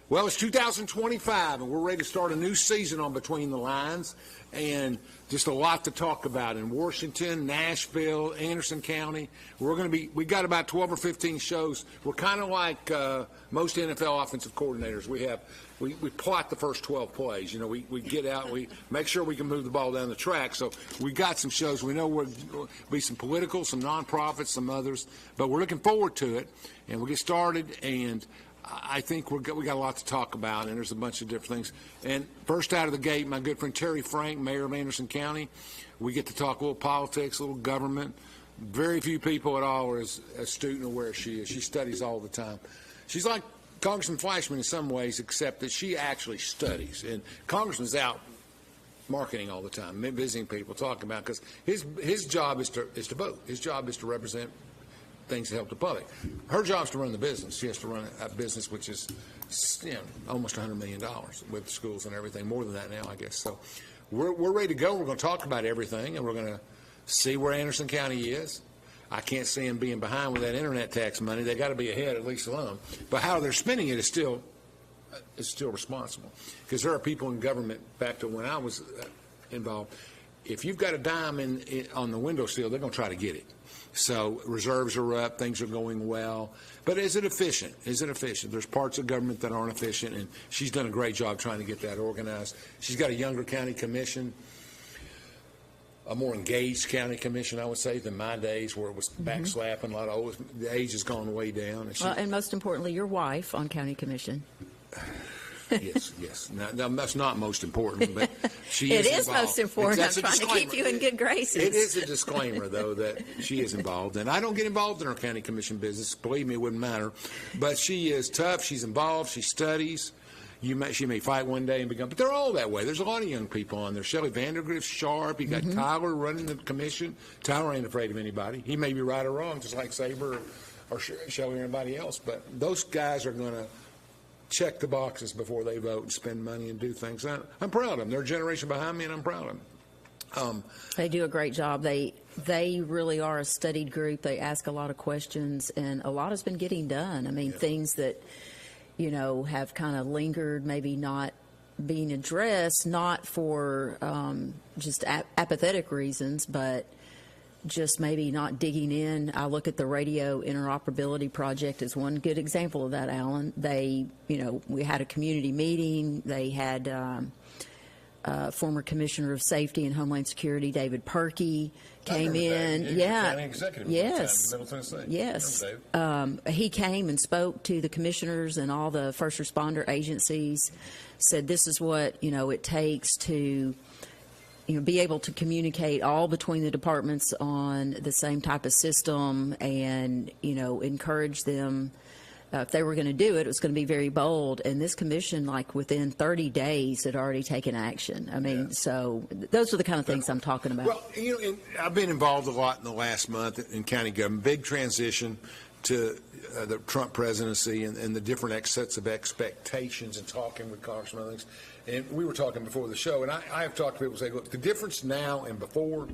Well, it's 2025, and we're ready to start a new season on Between the Lines, and just a lot to talk about in Washington, Nashville, Anderson County. We got about 12 or 15 shows. We're kind of like most NFL offensive coordinators. We plot the first 12 plays. You know, we get out, we make sure we can move the ball down the track. So we got some shows. We know there'll be some political, some nonprofits, some others, but we're looking forward to it, and we'll get started. And I think we got a lot to talk about, and there's a bunch of different things. And first out of the gate, my good friend Terry Frank, Mayor of Anderson County. We get to talk a little politics, a little government. Very few people at all are as astute and aware as she is. She studies all the time. She's like Congressman Flashman in some ways, except that she actually studies. And Congressman's out marketing all the time, visiting people, talking about, because his job is to vote. His job is to represent things that help the public. Her job is to run the business. She has to run a business which is, almost $100 million with schools and everything, more than that now, I guess. So we're ready to go. We're going to talk about everything, and we're going to see where Anderson County is. I can't see them being behind with that internet tax money. They got to be ahead, at least alone. But how they're spending it is still responsible, because there are people in government. Back to when I was involved, if you've got a dime on the windowsill, they're going to try to get it. So reserves are up, things are going well. But is it efficient? Is it efficient? There's parts of government that aren't efficient, and she's done a great job trying to get that organized. She's got a younger county commission, a more engaged county commission, I would say, than my days, where it was backslapping. A lot of the age has gone way down. And most importantly, your wife on county commission. Yes. Now, that's not most important, but she is involved. Most important. I'm trying to keep you in good graces. It is a disclaimer, though, that she is involved. And I don't get involved in her county commission business. Believe me, it wouldn't matter. But she is tough. She's involved. She studies. She may fight one day and become, but they're all that way. There's a lot of young people on there. Shelley Vandergrift's sharp. You got Tyler running the commission. Tyler ain't afraid of anybody. He may be right or wrong, just like Saber or Shelley or anybody else. But those guys are going to check the boxes before they vote and spend money and do things. I'm proud of them. They're a generation behind me, and I'm proud of them. They do a great job. They really are a studied group. They ask a lot of questions, and a lot has been getting done. I mean, things that, have kind of lingered, maybe not being addressed, not for just apathetic reasons, but just maybe not digging in. I look at the radio interoperability project as one good example of that, Alan. We had a community meeting. They had former Commissioner of Safety and Homeland Security, David Perkey, came in. County executive yes. in Middle Tennessee. Yes. He came and spoke to the commissioners and all the first responder agencies, said this is what, it takes to be able to communicate all between the departments on the same type of system, and, encourage them. If they were going to do it, it was going to be very bold. And this commission, like within 30 days, had already taken action. I mean, so those are the kind of things I'm talking about. Well, I've been involved a lot in the last month in county government. Big transition to the Trump presidency and the different sets of expectations, and talking with congressmen and things. And we were talking before the show, and I have talked to people who say, look, the difference now and before,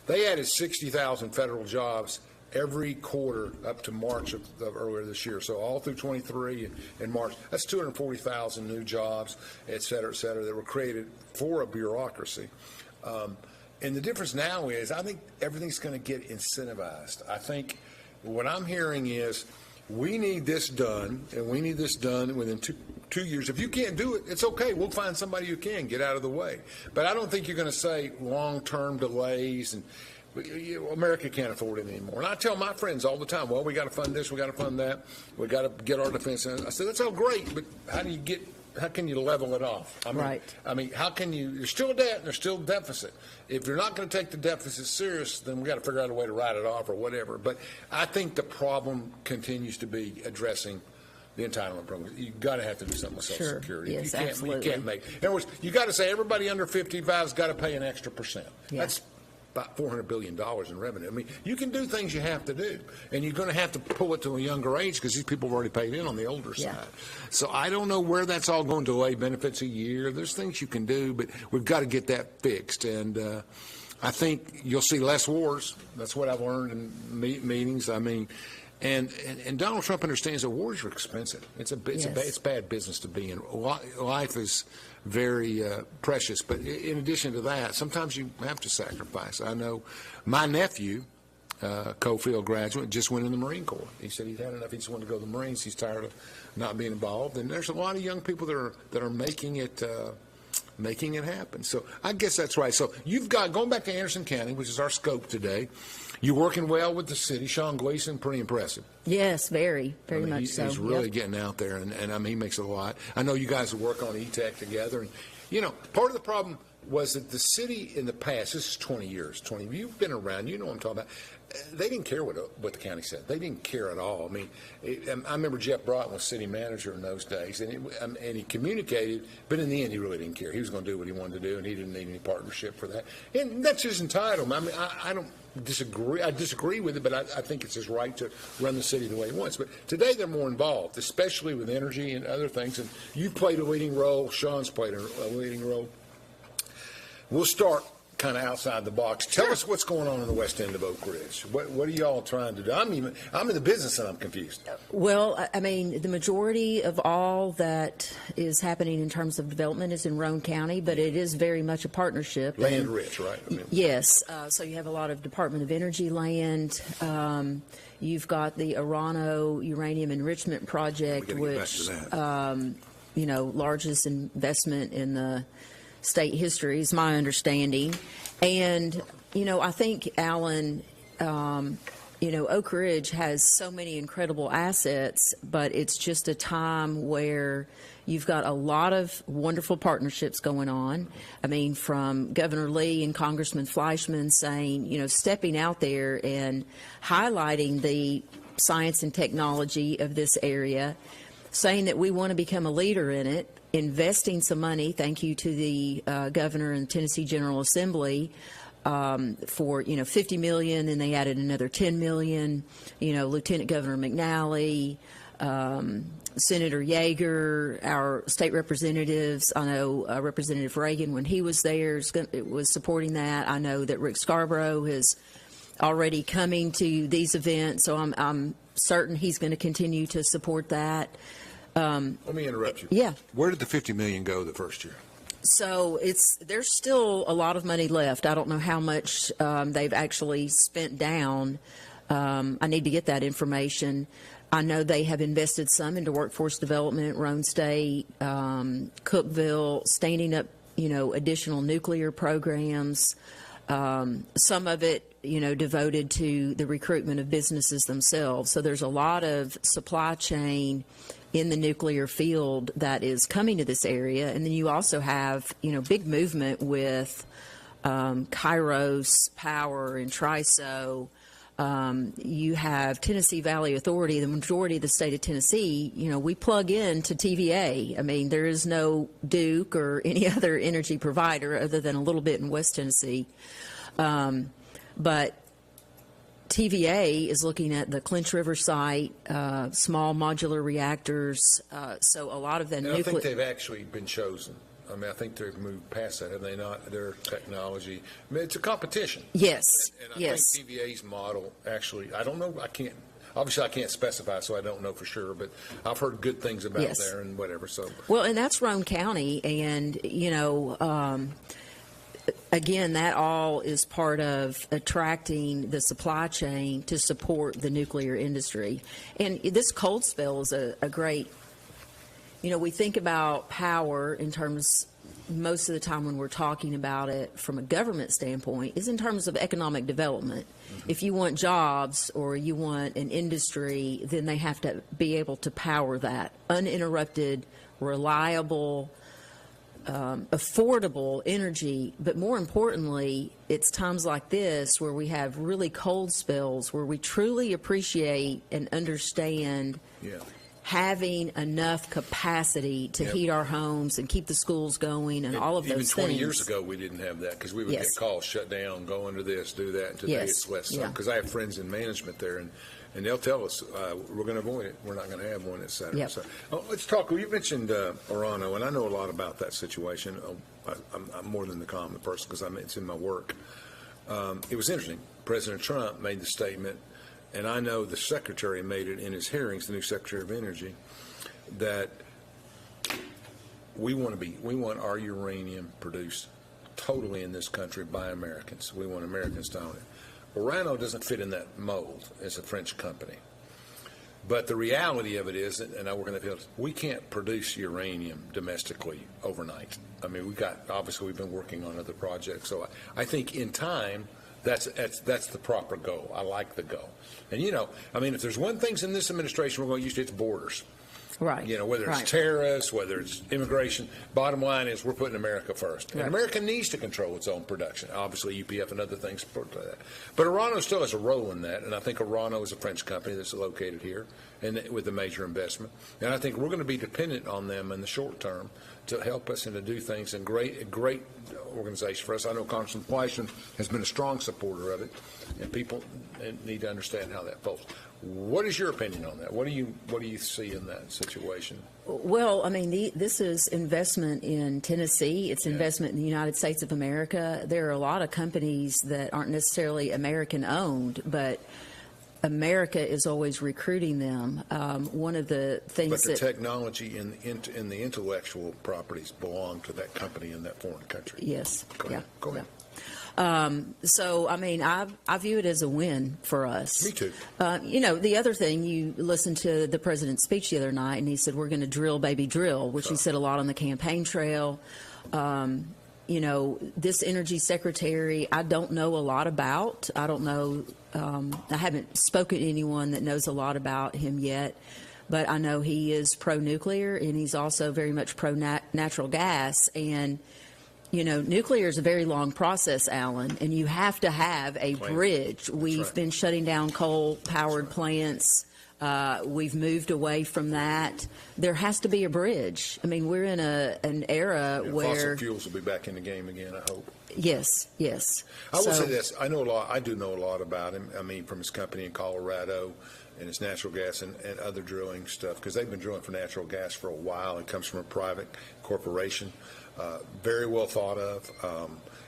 they added 60,000 federal jobs every quarter up to March of earlier this year. So all through 23 and March, that's 240,000 new jobs, et cetera, that were created for a bureaucracy. And the difference now is, I think everything's going to get incentivized. I think what I'm hearing is, we need this done, and we need this done within two years. If you can't do it, it's okay. We'll find somebody who can. Get out of the way. But I don't think you're going to say long-term delays, and America can't afford it anymore. And I tell my friends all the time, well, we got to fund this, we got to fund that, we got to get our defense. I said, that's all great, but how can you level it off? Right. How can you? There's still a debt and there's still a deficit. If you're not going to take the deficit serious, then we got to figure out a way to write it off or whatever. But I think the problem continues to be addressing the entitlement program. You've got to have to do something with Social Security. Yes, You can't make. In other words, you got to say everybody under 55 has got to pay an extra percent. Yeah. That's about $400 billion in revenue. I mean, you can do things you have to do, and you're going to have to pull it to a younger age because these people have already paid in on the older side. So I don't know where that's all going to delay benefits a year. There's things you can do, but we've got to get that fixed. And I think you'll see less wars. That's what I've learned in meetings. I mean, And Donald Trump understands that wars are expensive. It's bad business to be in. Life is very precious, but in addition to that, sometimes you have to sacrifice. I know my nephew, Cofield graduate, just went in the Marine Corps. He said he'd had enough. He just wanted to go to the Marines. He's tired of not being involved. And there's a lot of young people that are making it happen. So I guess that's right. So you've got, going back to Anderson County, which is our scope today, you're working well with the city. Sean Gleason, pretty impressive. Yes, very much so. He's really getting out there, and I mean, he makes it a lot. I know you guys work on E-Tech together. And, you know, part of the problem was that the city in the past, this is 20 years, you've been around, you know what I'm talking about, they didn't care what the county said. They didn't care at all. I mean, I remember Jeff Broughton was city manager in those days, and he communicated, but in the end, he really didn't care. He was going to do what he wanted to do, and he didn't need any partnership for that. And that's his entitlement. I mean, I don't disagree. I disagree with it, but I think it's his right to run the city the way he wants. But today, they're more involved, especially with energy and other things. And you've played a leading role. Sean's played a leading role. We'll start kind of outside the box. Tell us what's going on in the west end of Oak Ridge. What are y'all trying to do? I'm in the business and I'm confused. Well, I mean, the majority of all that is happening in terms of development is in Roane County, but it is very much a partnership. Land rich, right? I mean, yes. So you have a lot of Department of Energy land. You've got the Orano Uranium Enrichment Project, which, largest investment in the state history is my understanding. And, I think, Alan, Oak Ridge has so many incredible assets, but it's just a time where you've got a lot of wonderful partnerships going on. I mean, from Governor Lee and Congressman Fleischman saying, stepping out there and highlighting the science and technology of this area, saying that we want to become a leader in it, investing some money, thank you to the governor and Tennessee General Assembly, for, $50 million, and they added another $10 million, Lieutenant Governor McNally, Senator Yeager, our state representatives. I know Representative Reagan, when he was there, was supporting that. I know that Rick Scarborough is already coming to these events, so I'm certain he's going to continue to support that. Let me interrupt you. Yeah. Where did the $50 million go the first year? So there's still a lot of money left. I don't know how much they've actually spent down. I need to get that information. I know they have invested some into workforce development, Roane State, Cookeville, standing up, additional nuclear programs. Some of it, devoted to the recruitment of businesses themselves. So there's a lot of supply chain in the nuclear field that is coming to this area. And then you also have, big movement with Kairos Power and TRISO. You have Tennessee Valley Authority, the majority of the state of Tennessee, we plug in to TVA. I mean, there is no Duke or any other energy provider other than a little bit in West Tennessee. But TVA is looking at the Clinch River site, small modular reactors. So a lot of the nuclear. I think they've actually been chosen. I mean, I think they've moved past that, have they not? Their technology. I mean, it's a competition. Yes. And I think TVA's model actually, I don't know, I can't specify, so I don't know for sure, but I've heard good things about there and whatever. So. Well, and that's Roane County, and, again, that all is part of attracting the supply chain to support the nuclear industry. And this cold spell is a great, we think about power in terms, most of the time when we're talking about it from a government standpoint, is in terms of economic development. Mm-hmm. If you want jobs or you want an industry, then they have to be able to power that. Uninterrupted, reliable, affordable energy, but more importantly, it's times like this where we have really cold spells where we truly appreciate and understand having enough capacity to heat our homes and keep the schools going and all of those things. Even 20 years ago, we didn't have that because we would get calls, shut down, go under this, do that, and today it's less so. Because I have friends in management there, and they'll tell us, we're going to avoid it. We're not going to have one, et cetera. Yep. So, let's talk. You mentioned Orano, and I know a lot about that situation. I'm more than the common person because it's in my work. It was interesting. President Trump made the statement, and I know the Secretary made it in his hearings, the new Secretary of Energy, that we want our uranium produced totally in this country by Americans. We want Americans to own it. Orano doesn't fit in that mold as a French company. But the reality of it is, and I work in the field, we can't produce uranium domestically overnight. I mean, obviously we've been working on other projects. So I think in time, that's the proper goal. I like the goal. And, I mean, if there's one thing in this administration we're going to use, it's borders. Right. Whether it's tariffs, whether it's immigration, bottom line is we're putting America first. And America needs to control its own production. Obviously, UPF and other things support that. But Orano still has a role in that, and I think Orano is a French company that's located here and with a major investment. And I think we're going to be dependent on them in the short term to help us and to do things. And great organization for us. I know Congressman Fleishman has been a strong supporter of it, and people need to understand how that folds. What is your opinion on that? What do you see in that situation? Well, I mean, this is investment in Tennessee. It's investment in the United States of America. There are a lot of companies that aren't necessarily American-owned, but America is always recruiting them. One of the things but the technology and the intellectual properties belong to that company in that foreign country. Yes. Go ahead. So, I mean, I view it as a win for us. Me too. The other thing, you listened to the president's speech the other night, and he said, we're going to drill, baby, drill, which he said a lot on the campaign trail. This energy secretary, I don't know a lot about. I don't know. I haven't spoken to anyone that knows a lot about him yet. But I know he is pro-nuclear, and he's also very much pro-natural gas. And nuclear is a very long process, Alan, and you have to have a bridge. We've been shutting down coal-powered plants. We've moved away from that. There has to be a bridge. I mean, we're in an era where fossil fuels will be back in the game again, I hope. Yes. I will say this. I do know a lot about him. I mean, from his company in Colorado and his natural gas and other drilling stuff, because they've been drilling for natural gas for a while. It comes from a private corporation. Very well thought of.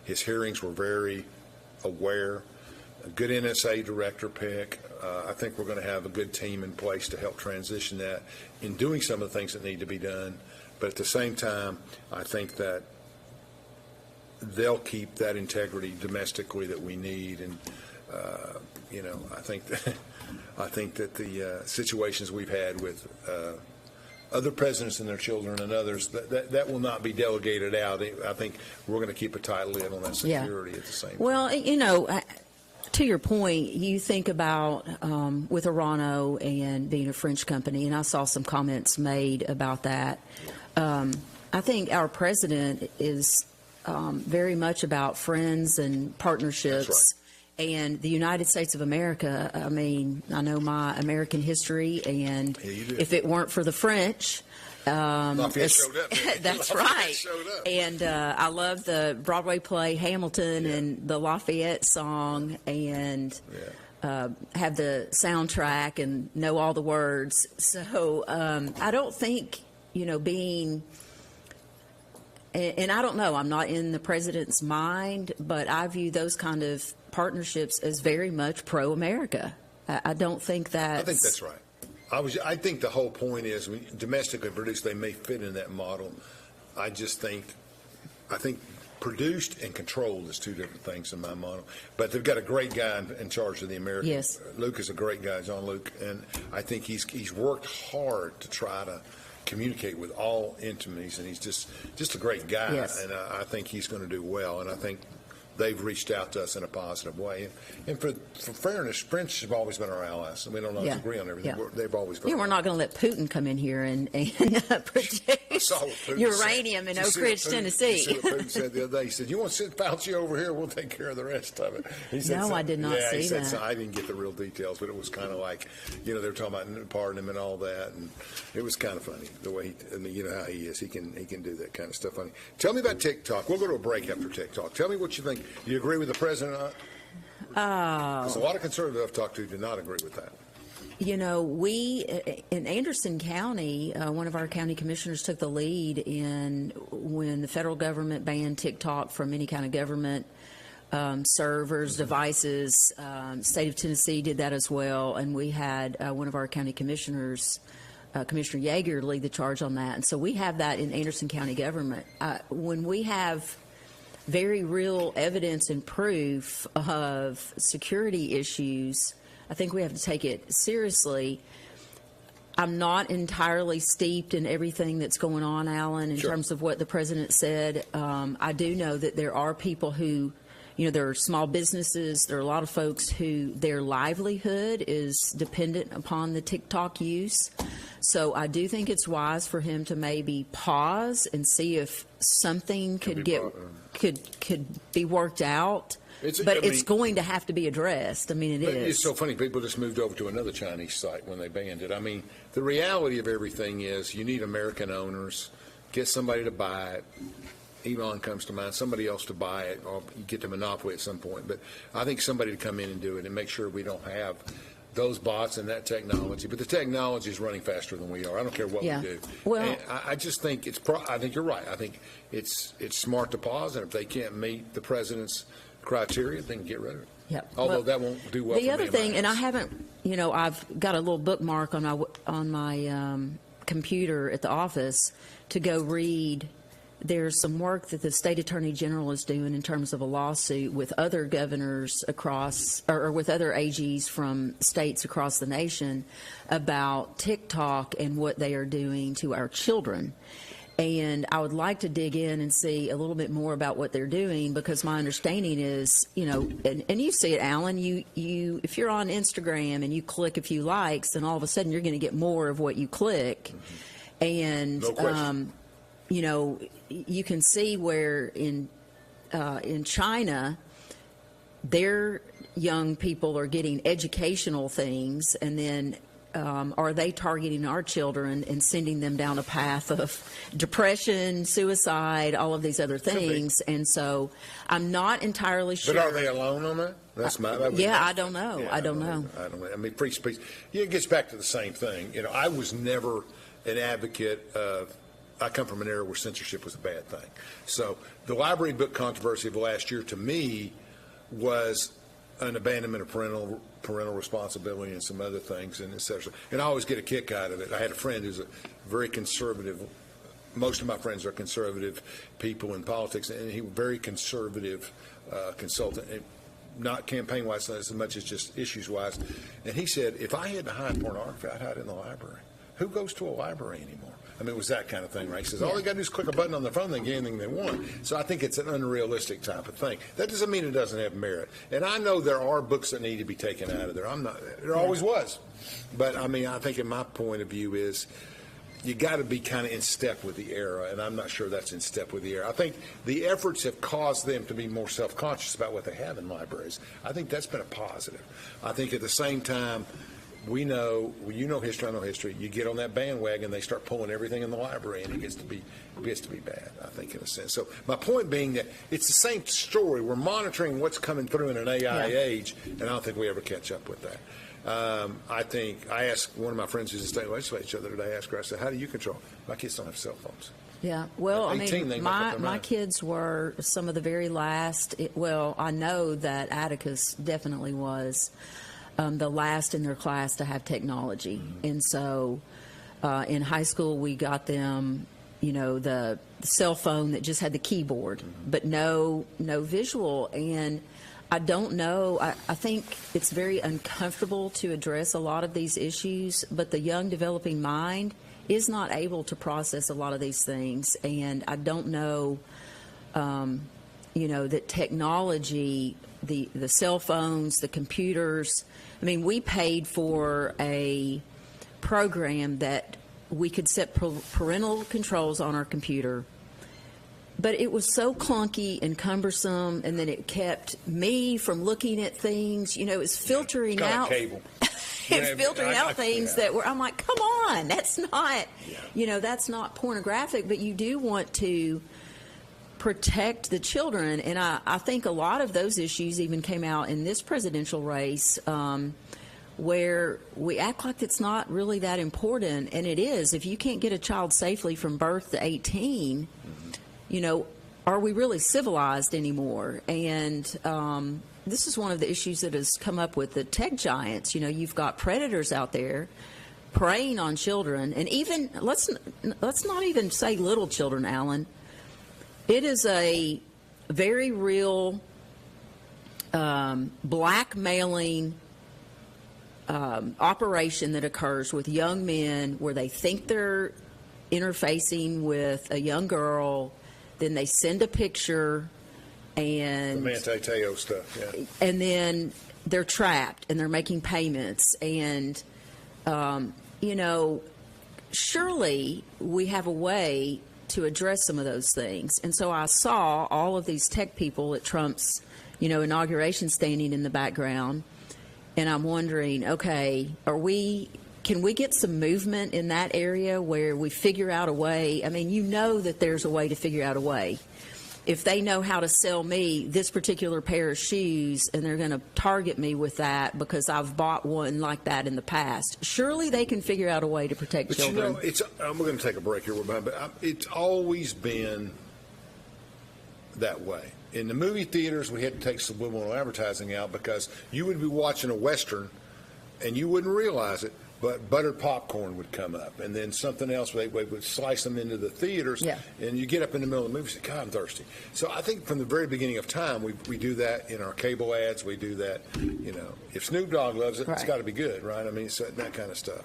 His hearings were very aware. A good NSA director pick. I think we're going to have a good team in place to help transition that in doing some of the things that need to be done. But at the same time, I think that they'll keep that integrity domestically that we need. And, I think that the situations we've had with other presidents and their children and others, that will not be delegated out. I think we're going to keep a tight lid on that security at the same time. Well, to your point, you think about with Orano and being a French company, and I saw some comments made about that. I think our president is very much about friends and partnerships. That's right. And the United States of America, I mean, I know my American history, and if it weren't for the French, Lafayette showed up. That's Lafayette right. showed up. And I love the Broadway play Hamilton and the Lafayette song, and have the soundtrack and know all the words. So I don't think, being, and I don't know, I'm not in the president's mind, but I view those kind of partnerships as very much pro-America. I don't think that. I think that's right. I think the whole point is domestically produced, they may fit in that model. I think produced and controlled is two different things in my model. But they've got a great guy in charge of the American. Yes. Luke is a great guy, John Luke, and I think he's worked hard to try to communicate with all entities, and he's just a great guy. Yes. And I think he's going to do well. And I think they've reached out to us in a positive way. And for fairness, French have always been our allies. And we don't always agree on everything. They've always been. Yeah, we're not going to let Putin come in here and produce uranium in Oak Ridge, Tennessee. You see what Putin said the other day? He said, "You want to send Fauci over here? We'll take care of the rest of it." He said, no, I did not see he said, that. So I didn't get the real details, but it was kind of like, they were talking about pardoning him and all that, and it was kind of funny the way how he is. He can do that kind of stuff. Funny. Tell me about TikTok. We'll go to a break after TikTok. Tell me what you think. Do you agree with the president? Because a lot of conservatives I've talked to do not agree with that. We in Anderson County, one of our county commissioners took the lead in when the federal government banned TikTok from any kind of government servers, devices. State of Tennessee did that as well, and we had one of our county commissioners, Commissioner Yeager, lead the charge on that. And so we have that in Anderson County government. When we have very real evidence and proof of security issues, I think we have to take it seriously. I'm not entirely steeped in everything that's going on, Alan, in terms of what the president said. I do know that there are people who, there are small businesses, there are a lot of folks who their livelihood is dependent upon the TikTok use. So I do think it's wise for him to maybe pause and see if something could be worked out. It's going to have to be addressed. I mean, it is. It's so funny. People just moved over to another Chinese site when they banned it. I mean, the reality of everything is you need American owners. Get somebody to buy it. Elon comes to mind. Somebody else to buy it, or you get the monopoly at some point. But I think somebody to come in and do it and make sure we don't have those bots and that technology. But the technology is running faster than we are. I don't care what we do. Well, and I just think I think you're right. I think it's smart to pause, and if they can't meet the president's criteria, then get rid of it. Yep. Although that won't do well. The other thing, and I haven't, I've got a little bookmark on my computer at the office to go read. There's some work that the state attorney general is doing in terms of a lawsuit with other governors across, or with other AGs from states across the nation about TikTok and what they are doing to our children. And I would like to dig in and see a little bit more about what they're doing, because my understanding is, and you see it, Alan, you if you're on Instagram and you click a few likes, then all of a sudden you're going to get more of what you click. And, no question. You can see where in China, their young people are getting educational things, and then are they targeting our children and sending them down a path of depression, suicide, all of these other things? And so I'm not entirely sure. But are they alone on that? That's my. I don't know. Yeah, I don't know. I mean, free speech. It gets back to the same thing. I was never an advocate of. I come from an era where censorship was a bad thing. So the library book controversy of last year, to me, was an abandonment of parental responsibility and some other things, and et cetera. And I always get a kick out of it. I had a friend who's a very conservative. Most of my friends are conservative people in politics, and he was a very conservative consultant, and not campaign-wise as much as just issues-wise. And he said, if I had to hide pornography, I'd hide it in the library. Who goes to a library anymore? I mean, it was that kind of thing, right? He says, all they got to do is click a button on their phone, they can get anything they want. So I think it's an unrealistic type of thing. That doesn't mean it doesn't have merit. And I know there are books that need to be taken out of there. There always was. But, I mean, I think in my point of view is you got to be kind of in step with the era, and I'm not sure that's in step with the era. I think the efforts have caused them to be more self-conscious about what they have in libraries. I think that's been a positive. I think at the same time, we know, history, I know history. You get on that bandwagon, they start pulling everything in the library, and it gets to be bad, I think, in a sense. So my point being that it's the same story. We're monitoring what's coming through in an AI age, and I don't think we ever catch up with that. I asked one of my friends who's in state legislature the other day, I said, how do you control? My kids don't have cell phones. Yeah, well, At 18, I mean, my kids were some of the very last. I know that Atticus definitely was. The last in their class to have technology. And so in high school, we got them, the cell phone that just had the keyboard, but no visual. And I don't know. I think it's very uncomfortable to address a lot of these issues, but the young developing mind is not able to process a lot of these things. And I don't know, that technology, the cell phones, the computers. I mean, we paid for a program that we could set parental controls on our computer, but it was so clunky and cumbersome, and then it kept me from looking at things. It was filtering out. Cable. It's filtering out things that were. I'm like, come on, that's not. That's not pornographic, but you do want to protect the children. And I think a lot of those issues even came out in this presidential race, where we act like it's not really that important, and it is. If you can't get a child safely from birth to 18, are we really civilized anymore? And this is one of the issues that has come up with the tech giants. You know, you've got predators out there preying on children, and even let's not even say little children, Alan. It is a very real blackmailing operation that occurs with young men where they think they're interfacing with a young girl, then they send a picture, and the Manti Te'o stuff, yeah. And then they're trapped and they're making payments, and you know, surely we have a way to address some of those things. And so I saw all of these tech people at Trump's, you know, inauguration standing in the background, and I'm wondering, okay, can we get some movement in that area where we figure out a way? I mean, you know that there's a way to figure out a way. If they know how to sell me this particular pair of shoes and they're going to target me with that because I've bought one like that in the past, surely they can figure out a way to protect children. You know, we're going to take a break here, but it's always been that way. In the movie theaters, we had to take subliminal advertising out because you would be watching a Western and you wouldn't realize it, but buttered popcorn would come up, and then something else, they would slice them into the theaters, yeah. And you get up in the middle of the movie and say, God, I'm thirsty. So I think from the very beginning of time, we do that in our cable ads. We do that, you know. If Snoop Dogg loves it, right. It's got to be good, right? I mean, so that kind of stuff.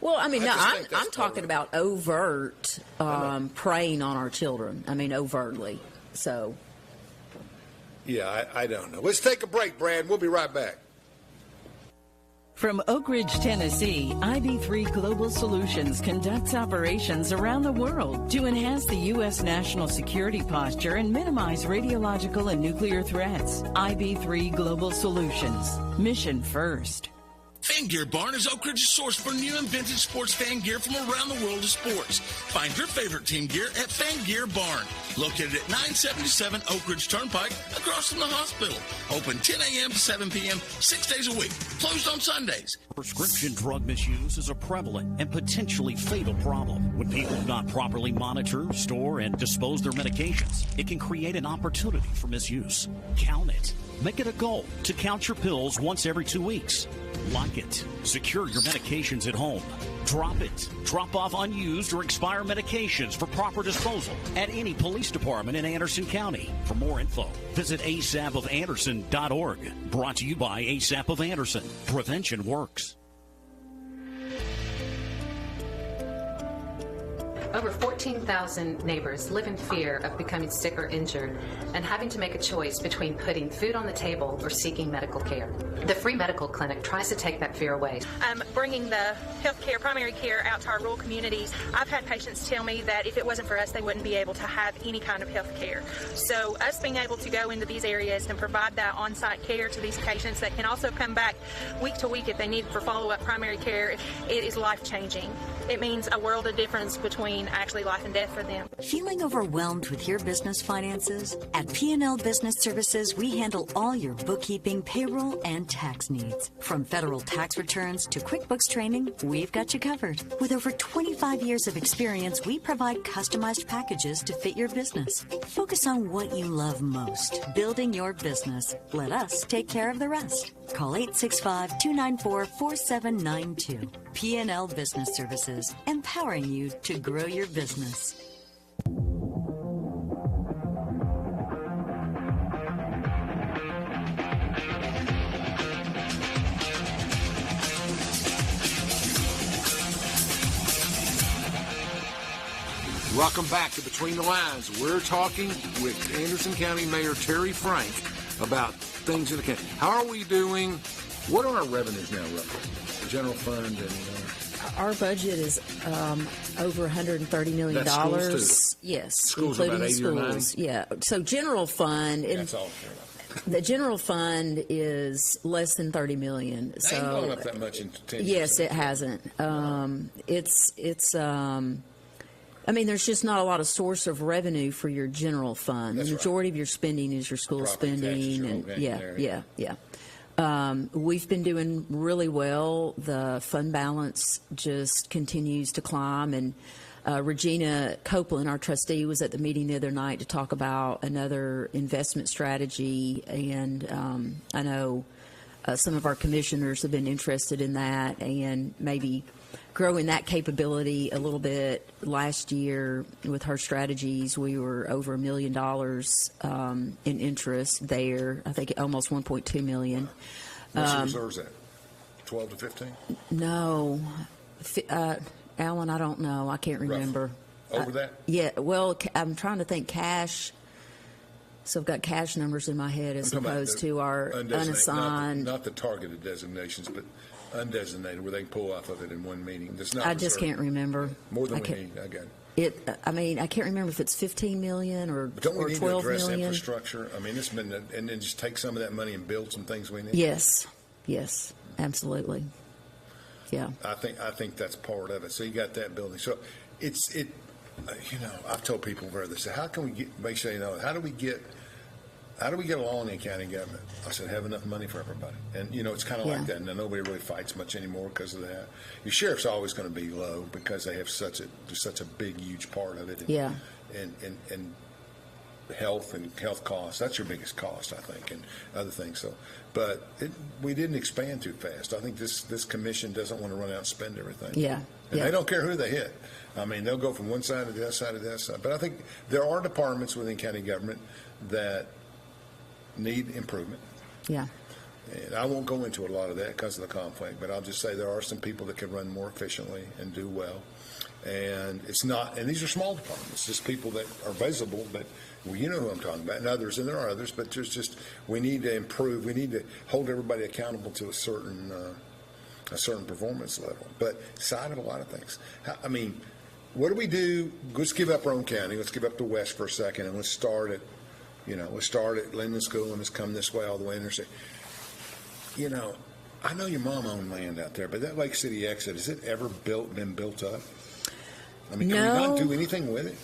Well, I mean, I'm talking of about overt preying on our children. I mean, overtly. So. Yeah, I don't know. Let's take a break, Brad. We'll be right back. From Oak Ridge, Tennessee, IB3 Global Solutions conducts operations around the world to enhance the U.S. national security posture and minimize radiological and nuclear threats. IB3 Global Solutions. Mission first. Fan Gear Barn is Oak Ridge's source for new and vintage sports fan gear from around the world of sports. Find your favorite team gear at Fan Gear Barn, located at 977 Oak Ridge Turnpike, across from the hospital. Open 10 a.m. to 7 p.m., 6 days a week. Closed on Sundays. Prescription drug misuse is a prevalent and potentially fatal problem. When people do not properly monitor, store, and dispose their medications, it can create an opportunity for misuse. Count it. Make it a goal to count your pills once every 2 weeks. Lock it. Secure your medications at home. Drop it. Drop off unused or expired medications for proper disposal at any police department in Anderson County. For more info, visit asapofanderson.org. Brought to you by ASAP of Anderson. Prevention works. Over 14,000 neighbors live in fear of becoming sick or injured and having to make a choice between putting food on the table or seeking medical care. The free medical clinic tries to take that fear away. Bringing the healthcare, primary care out to our rural communities, I've had patients tell me that if it wasn't for us, they wouldn't be able to have any kind of health care. So us being able to go into these areas and provide that on-site care to these patients that can also come back week to week if they need for follow-up primary care, it is life-changing. It means a world of difference between actually life and death for them. Feeling overwhelmed with your business finances? At P&L Business Services, we handle all your bookkeeping, payroll, and tax needs. From federal tax returns to QuickBooks training, we've got you covered. With over 25 years of experience, we provide customized packages to fit your business. Focus on what you love most, building your business. Let us take care of the rest. Call 865-294-4792. P&L Business Services, empowering you to grow your business. Welcome back to Between the Lines. We're talking with Anderson County Mayor Terry Frank about things in the county. How are we doing? What are our revenues now, roughly? The general fund and... Our budget is over $130 million. That's schools too? Yes, Schools including about 80 or 90? schools. Yeah. So general fund. That's all. The general fund is less than $30 million. So ain't gone up that much in 10 years. Yes, it hasn't. I mean, there's just not a lot of source of revenue for your general fund. That's the majority right. of your spending is your school Property spending, taxes, and we've been doing really well. The fund balance just continues to climb, and Regina Copeland, our trustee, was at the meeting the other night to talk about another investment strategy, and I know some of our commissioners have been interested in that and maybe growing that capability a little bit. Last year with her strategies, we were over $1 million in interest there. I think almost 1.2 million. What's the reserves at? 12 to 15? No. Alan, I don't know. I can't remember. Over that? Yeah. Well, I'm trying to think cash. So I've got cash numbers in my head as opposed to our unassigned. Not the targeted designations, but undesignated, where they can pull off of it in one meeting. That's not I just can't remember. More than we need. I got it. I mean, I can't remember if it's 15 million or, but don't we or need 12 to address million. Infrastructure? I mean, it's been, and then just take some of that money and build some things we need. Yes. Yes. Absolutely. Yeah. I think that's part of it. So you got that building. So I've told people where they say, how can we make sure how do we get along in the county government? I said, have enough money for everybody. And, it's kind of like that. And nobody really fights much anymore because of that. Your sheriff's always going to be low because they have such a big, huge part of it. And health and health costs, that's your biggest cost, I think, and other things. So, but we didn't expand too fast. I think this commission doesn't want to run out and spend everything. Yeah. And they don't care who they hit. I mean, they'll go from one side to the other side to the other side. But I think there are departments within county government that need improvement. Yeah. And I won't go into a lot of that because of the conflict, but I'll just say there are some people that can run more efficiently and do well. And and these are small departments, just people that are visible, but you know who I'm talking about, and there are others, but we need to improve. We need to hold everybody accountable to a certain performance level, but side of a lot of things. I mean, what do we do? Let's give up our own county. Let's give up the West for a second, and let's start at Linden School and let's come this way all the way interstate. I know your mom owned land out there, but that Lake City exit, has it ever been built up? I mean, can we not do anything with it?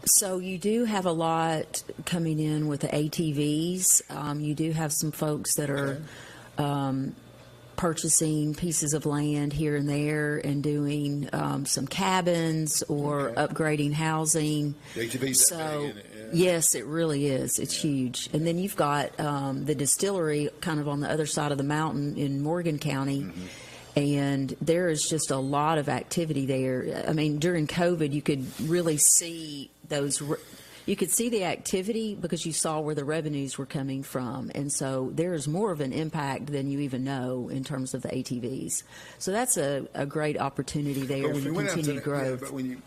So you do have a lot coming in with the ATVs. You do have some folks that are purchasing pieces of land here and there and doing some cabins or upgrading housing. The ATVs so, yes, it really is. It's huge. And then you've got the distillery kind of on the other side of the mountain in Morgan County. Mm-hmm. And there is just a lot of activity there. I mean, during COVID, you could really see you could see the activity because you saw where the revenues were coming from. And so there is more of an impact than you even know in terms of the ATVs. So that's a great opportunity there when you continue growth. But when you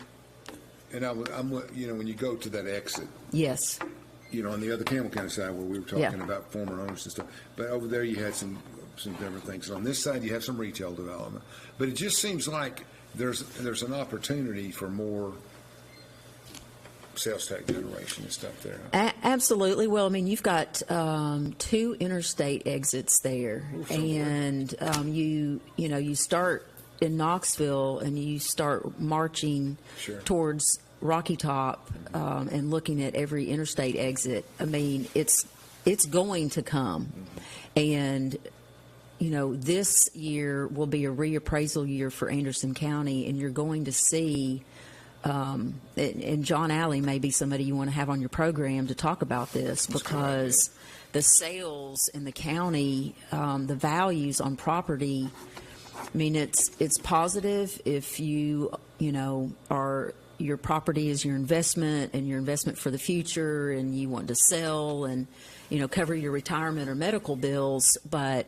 go to that exit. Yes. On the other Campbell County side where we were talking about former owners and stuff. But over there you had some different things. On this side, you have some retail development, but it just seems like there's an opportunity for more sales tax generation and stuff there. Absolutely. Well, I mean, you've got 2 interstate exits there, and you start in Knoxville and you start marching towards Rocky Top and looking at every interstate exit. I mean, it's going to come, and this year will be a reappraisal year for Anderson County, and you're going to see, and John Alley may be somebody you want to have on your program to talk about this, because the sales in the county, the values on property, I mean, it's positive if your property is your investment and your investment for the future, and you want to sell and, cover your retirement or medical bills, but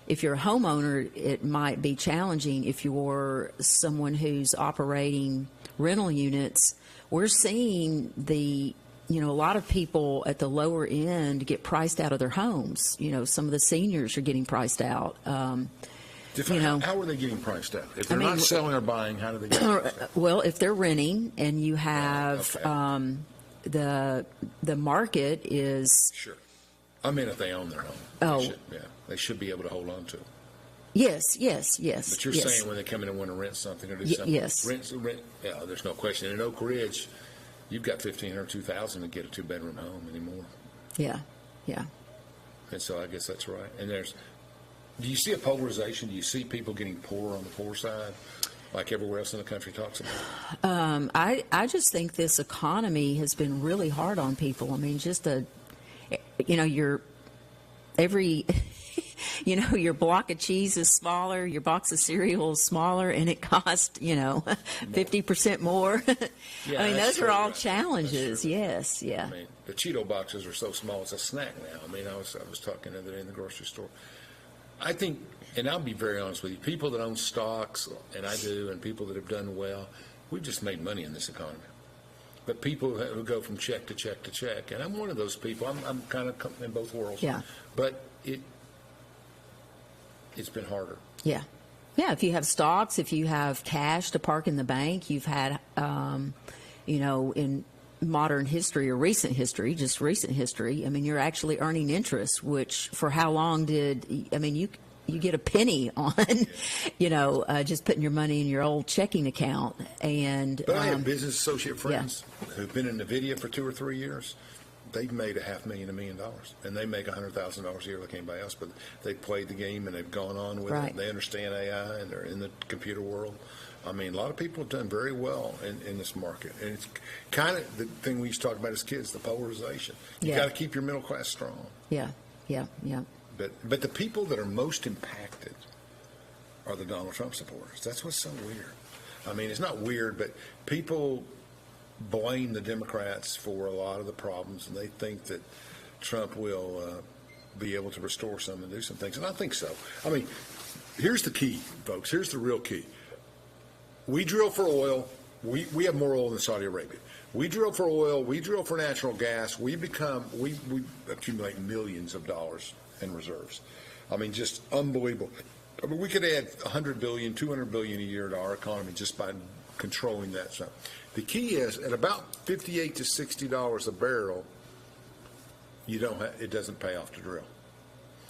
if you're a homeowner, it might be challenging. If you're someone who's operating rental units, we're seeing a lot of people at the lower end get priced out of their homes. Some of the seniors are getting priced out. How are they getting priced out? If they're not selling or buying, how do they get priced out? Well, if they're renting and you have the market is... Sure. I mean, if they own their home. They should be able to hold on to it. Yes. But you're saying when they come in and want to rent something or do something. Yes. Rent. Yeah, there's no question. In Oak Ridge, you've got $1,500 or $2,000 to get a 2-bedroom home anymore. Yeah. And so I guess that's right. And do you see a polarization? Do you see people getting poorer on the poor side? like everywhere else in the country talks about? I just think this economy has been really hard on people. I mean, your block of cheese is smaller, your box of cereal is smaller, and it costs, 50% more. Yeah, I mean, that's those are true, all right. challenges. That's true. Yes, yeah. I mean, the Cheeto boxes are so small, it's a snack now. I mean, I was talking the other day in the grocery store. I think, and I'll be very honest with you, people that own stocks, and I do, and people that have done well, we've just made money in this economy. But people who go from check to check to check, and I'm one of those people. I'm kind of in both worlds. Yeah. But it's been harder. Yeah. Yeah, if you have stocks, if you have cash to park in the bank, you've had, in modern history or recent history, just recent history, I mean, you're actually earning interest, which for how long you get a penny on, just putting your money in your old checking account. And But I have business associate friends who've been in NVIDIA for 2 or 3 years. They've made $500,000, $1 million, and they make $100,000 a year like anybody else. But they've played the game and they've gone on with it. They understand AI and they're in the computer world. I mean, a lot of people have done very well in this market, and it's kind of the thing we used to talk about as kids: the polarization. You got to keep your middle class strong. Yeah. But the people that are most impacted are the Donald Trump supporters. That's what's so weird. I mean, it's not weird, but people blame the Democrats for a lot of the problems, and they think that Trump will be able to restore some and do some things. And I think so. I mean, here's the key, folks. Here's the real key. We drill for oil. We have more oil than Saudi Arabia. We drill for oil. We drill for natural gas. We accumulate millions of dollars in reserves. I mean, just unbelievable. I mean, we could add $100 billion, $200 billion a year to our economy just by controlling that stuff. The key is at about $58 to $60 a barrel, it doesn't pay off to drill.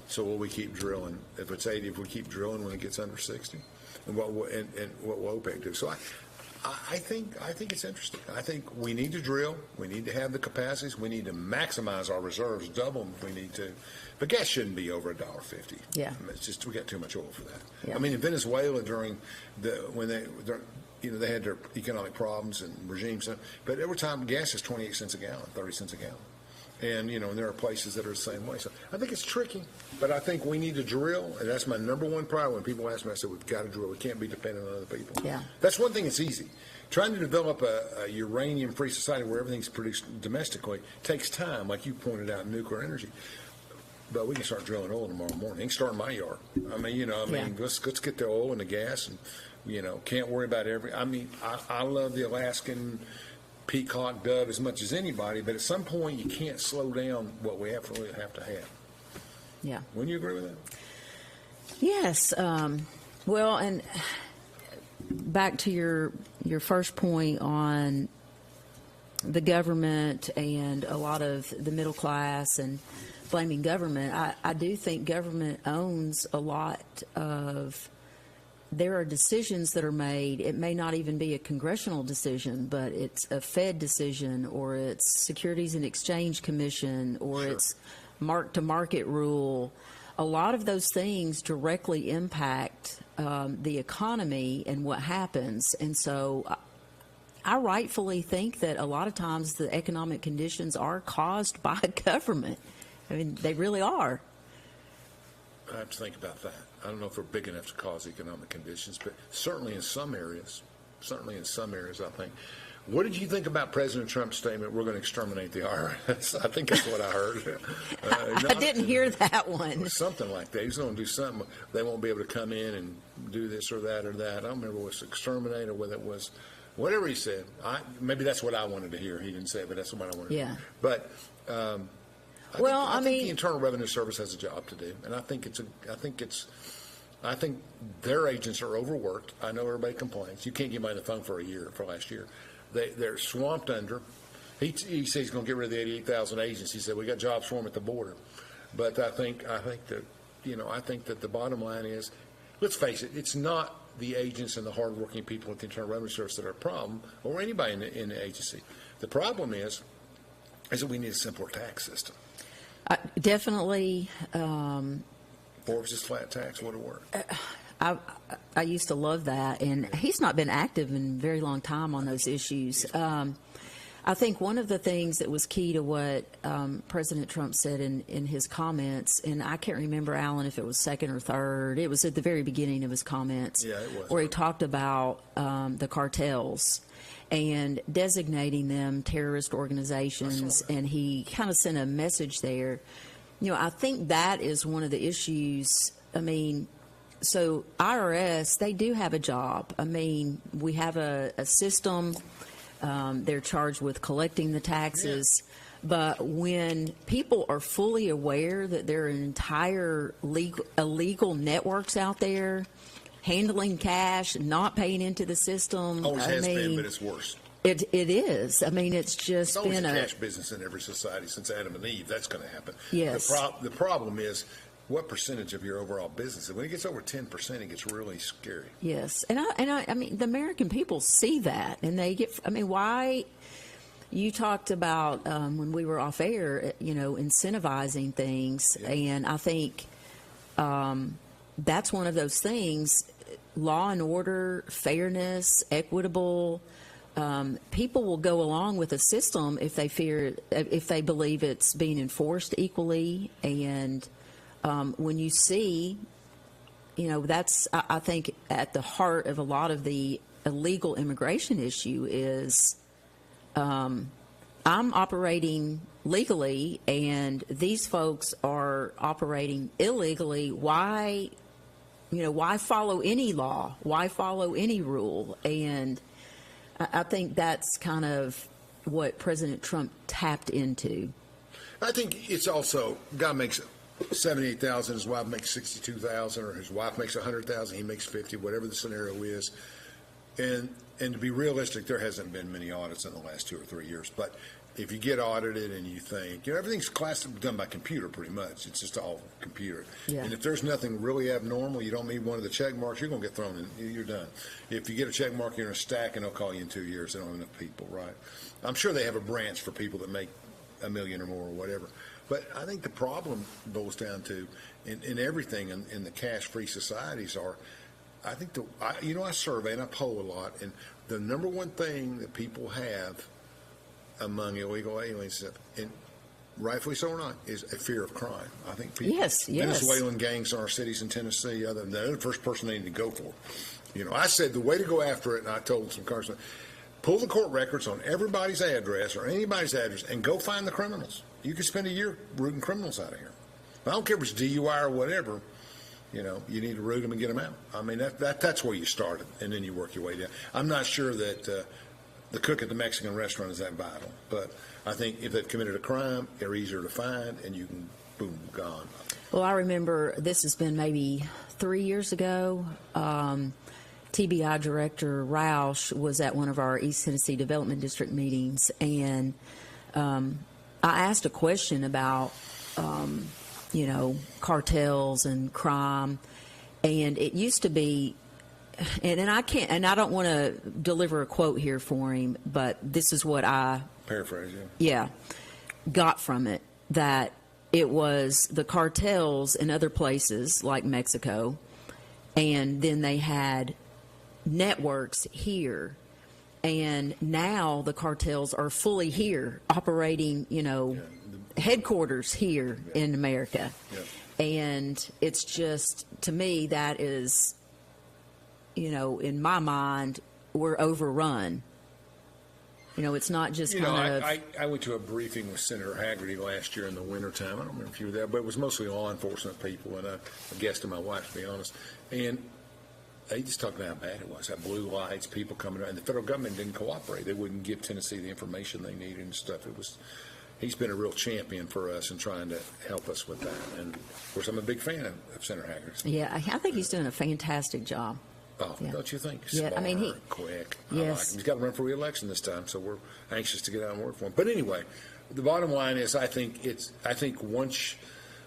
So will we keep drilling? If it's 80, if we keep drilling when it gets under 60, and what will OPEC do? So I think it's interesting. I think we need to drill. We need to have the capacities. We need to maximize our reserves, double them if we need to. But gas shouldn't be over $1.50. Yeah, I mean, it's just we got too much oil for that. Yeah. I mean, in Venezuela when they had their economic problems and regimes, but every time gas is 28 cents a gallon, 30 cents a gallon. And, and there are places that are the same way. So I think it's tricky, but I think we need to drill, and that's my number one priority. When people ask me, I say, we've got to drill. We can't be dependent on other people. Yeah. That's one thing that's easy. Trying to develop a uranium-free society where everything's produced domestically takes time, like you pointed out, nuclear energy. But we can start drilling oil tomorrow morning. You can start in my yard. I mean, let's get the oil and the gas, and, can't worry about I love the Alaskan peacock dove as much as anybody, but at some point you can't slow down what we absolutely have to have. Yeah. Wouldn't you agree with that? Yes. Well, and back to your first point on the government and a lot of the middle class and blaming government, I do think government owns a lot of. There are decisions that are made. It may not even be a congressional decision, but it's a Fed decision, or it's Securities and Exchange Commission, or it's mark-to-market rule. A lot of those things directly impact the economy and what happens. And so I rightfully think that a lot of times the economic conditions are caused by government. I mean, they really are. I have to think about that. I don't know if we're big enough to cause economic conditions, but certainly in some areas, I think. What did you think about President Trump's statement, we're going to exterminate the IRS? I think that's what I heard. I didn't hear that one. Something like that. He's going to do something. They won't be able to come in and do this or that or that. I don't remember whether it was exterminate or whether it was whatever he said. Maybe that's what I wanted to hear. He didn't say it, but that's what I wanted to hear. But I think the Internal Revenue Service has a job to do, and I think their agents are overworked. I know everybody complains. You can't get money on the phone for last year. They're swamped under. He says he's going to get rid of the 88,000 agents. He said we got jobs for them at the border. But I think that the bottom line is, let's face it, it's not the agents and the hardworking people at the Internal Revenue Service that are a problem, or anybody in the agency. The problem is that we need a simpler tax system. Definitely. Or if it's just flat tax, would it work? I used to love that, and he's not been active in a very long time on those issues. I think one of the things that was key to what President Trump said in his comments, and I can't remember, Alan, if it was second or third, it was at the very beginning of his comments, Yeah, it was. where he talked about the cartels and designating them terrorist organizations, and he kind of sent a message there. I think that is one of the issues. I mean, so IRS, they do have a job. I mean, we have a system. They're charged with collecting the taxes. But when people are fully aware that there are entire illegal networks out there handling cash, not paying into the system. Always has been, but it's worse. It is. I mean, it's just It's always been a cash business in every society since Adam and Eve. That's going to happen. Yes. The problem is what percentage of your overall business. When it gets over 10%, it gets really scary. Yes, and I mean, the American people see that, and they get. I mean, why? You talked about when we were off air, incentivizing things, and I think that's one of those things. Law and order, fairness, equitable. People will go along with a system if they believe it's being enforced equally, and when you see, that's, I think, at the heart of a lot of the illegal immigration issue is I'm operating legally and these folks are operating illegally. Why follow any law? Why follow any rule? And I think that's kind of what President Trump tapped into. I think it's also, God makes $78,000, his wife makes $62,000, or his wife makes $100,000, he makes $50,000, whatever the scenario is. And to be realistic, there hasn't been many audits in the last 2 or 3 years. But if you get audited and you think, everything's done by computer pretty much. It's just all computer. Yeah. And if there's nothing really abnormal, you don't need one of the check marks, you're going to get thrown in. You're done. If you get a check mark, you're in a stack, and they'll call you in 2 years. They don't have enough people, right? I'm sure they have a branch for people that make $1 million or more or whatever. But I think the problem boils down to, in everything in the cash-free societies are, I think, I survey and I poll a lot, and the number one thing that people have among illegal aliens, and rightfully so or not, is a fear of crime. I think people, Yes. Venezuelan gangs in our cities in Tennessee, they're the first person they need to go for. I said the way to go after it, and I told some congressmen, pull the court records on everybody's address or anybody's address and go find the criminals. You could spend a year rooting criminals out of here. I don't care if it's DUI or whatever. You need to root them and get them out. I mean, that's where you started, and then you work your way down. I'm not sure that the cook at the Mexican restaurant is that vital, but I think if they've committed a crime, they're easier to find, and you can, boom, gone. Well, I remember this has been maybe 3 years ago. TBI Director Roush was at one of our East Tennessee Development District meetings, and I asked a question about, cartels and crime, and it used to be, and I don't want to deliver a quote here for him, but this is what I paraphrase, got from it, that it was the cartels in other places like Mexico, and then they had networks here. And now the cartels are fully here, operating, headquarters here in America. Yeah. And it's just, to me, that is, in my mind, we're overrun. It's not just I went to a briefing with Senator Hagerty last year in the wintertime. I don't remember if you were there, but it was mostly law enforcement people and a guest of my wife, to be honest. And they just talked about how bad it was, how blue lights, people coming around. And the federal government didn't cooperate. They wouldn't give Tennessee the information they needed and stuff. He's been a real champion for us in trying to help us with that. And, of course, I'm a big fan of Senator Hagerty. Yeah, I think he's doing a fantastic job. Oh, yeah. Don't you think? Yeah, Smart, I mean, quick. Yes. I like him. He's got to run for re-election this time, so we're anxious to get out and work for him. But anyway, the bottom line is I think once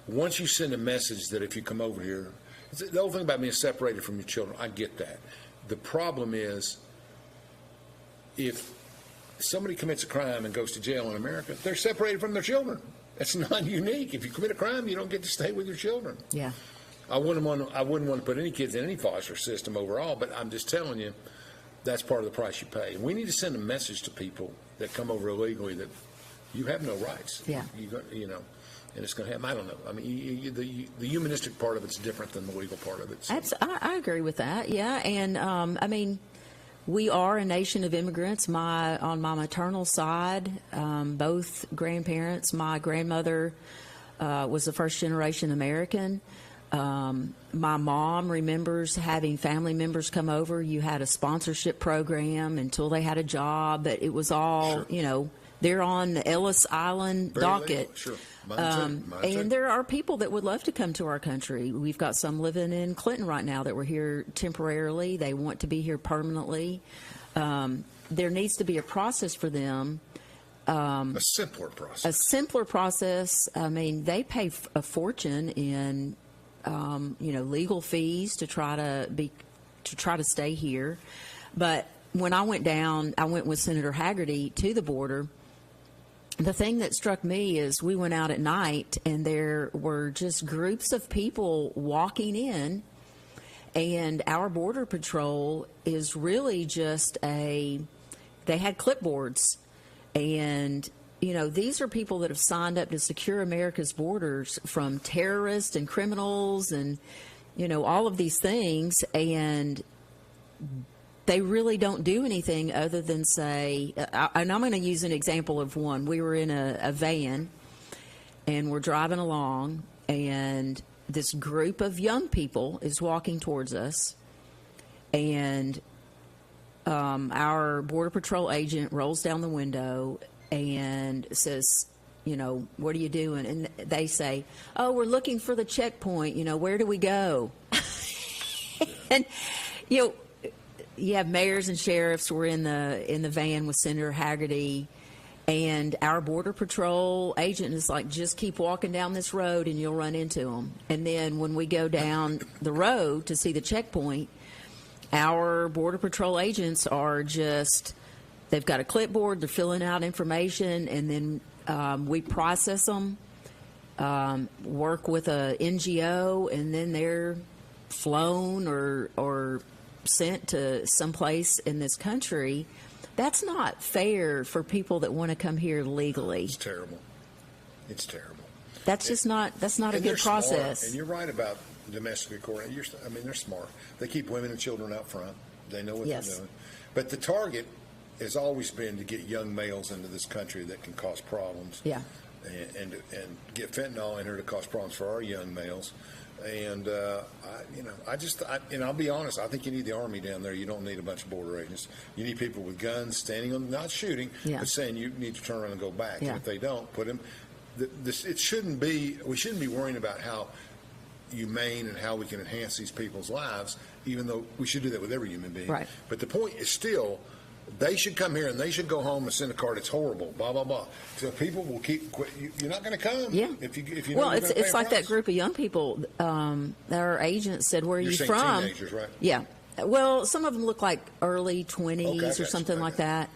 you send a message that if you come over here, the whole thing about being separated from your children, I get that. The problem is if somebody commits a crime and goes to jail in America, they're separated from their children. That's not unique. If you commit a crime, you don't get to stay with your children. Yeah. I wouldn't want to put any kids in any foster system overall, but I'm just telling you, that's part of the price you pay. We need to send a message to people that come over illegally that you have no rights. Yeah. You know, and it's going to happen. I don't know. I mean, the humanistic part of it's different than the legal part of it. So. I agree with that. Yeah, and I mean, we are a nation of immigrants. On my maternal side, both grandparents. My grandmother was a first-generation American. My mom remembers having family members come over. You had a sponsorship program until they had a job, but it was all, Sure. you know, they're on the Ellis Island Very docket. legal. Sure. Mine too. And there are people that would love to come to our country. We've got some living in Clinton right now that were here temporarily. They want to be here permanently. There needs to be a process for them. A simpler process. A simpler process. I mean, they pay a fortune in, legal fees to try to stay here. But when I went with Senator Haggerty to the border. The thing that struck me is we went out at night and there were just groups of people walking in, and our Border Patrol is really just they had clipboards, and these are people that have signed up to secure America's borders from terrorists and criminals and all of these things, and they really don't do anything other than say, and I'm going to use an example of one. We were in a van, and we're driving along, and this group of young people is walking towards us, and our Border Patrol agent rolls down the window and says, what are you doing? And they say, oh, we're looking for the checkpoint. Where do we go? And, you have mayors and sheriffs were in the van with Senator Haggerty, and our Border Patrol agent is like, just keep walking down this road and you'll run into them. And then when we go down the road to see the checkpoint, our Border Patrol agents are they've got a clipboard, they're filling out information, and then we process them, work with a NGO, and then they're flown or sent to someplace in this country. That's not fair for people that want to come here legally. It's terrible. It's terrible. That's not a good process. Smart, and you're right about domestic court. They're smart. They keep women and children out front. They know what they're doing. But the target has always been to get young males into this country that can cause problems. Yeah. And get fentanyl in here to cause problems for our young males. And I'll be honest. I think you need the Army down there. You don't need a bunch of border agents. You need people with guns standing on, not shooting, but saying you need to turn around and go back. Yeah. And if they don't, put them. It shouldn't be. We shouldn't be worrying about how humane and how we can enhance these people's lives. Even though we should do that with every human being. Right. But the point is still, they should come here and they should go home and send a card. It's horrible. Blah blah blah. So people will you're not going to come. Yeah. If you well, it's like that group of young people. Our agent said, "Where are you from?" Teenagers, right? Yeah. Well, some of them look like early 20s or something like that.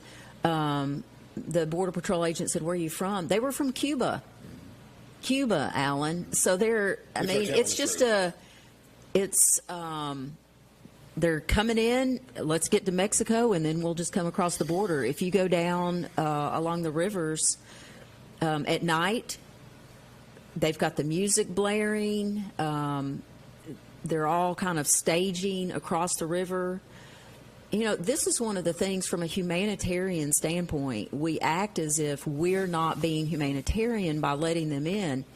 The Border Patrol agent said, "Where are you from?" They were from Cuba. Cuba, Alan. So it's just they're coming in, let's get to Mexico, and then we'll just come across the border. If you go down along the rivers at night, they've got the music blaring. They're all kind of staging across the river. This is one of the things from a humanitarian standpoint. We act as if we're not being humanitarian by letting them in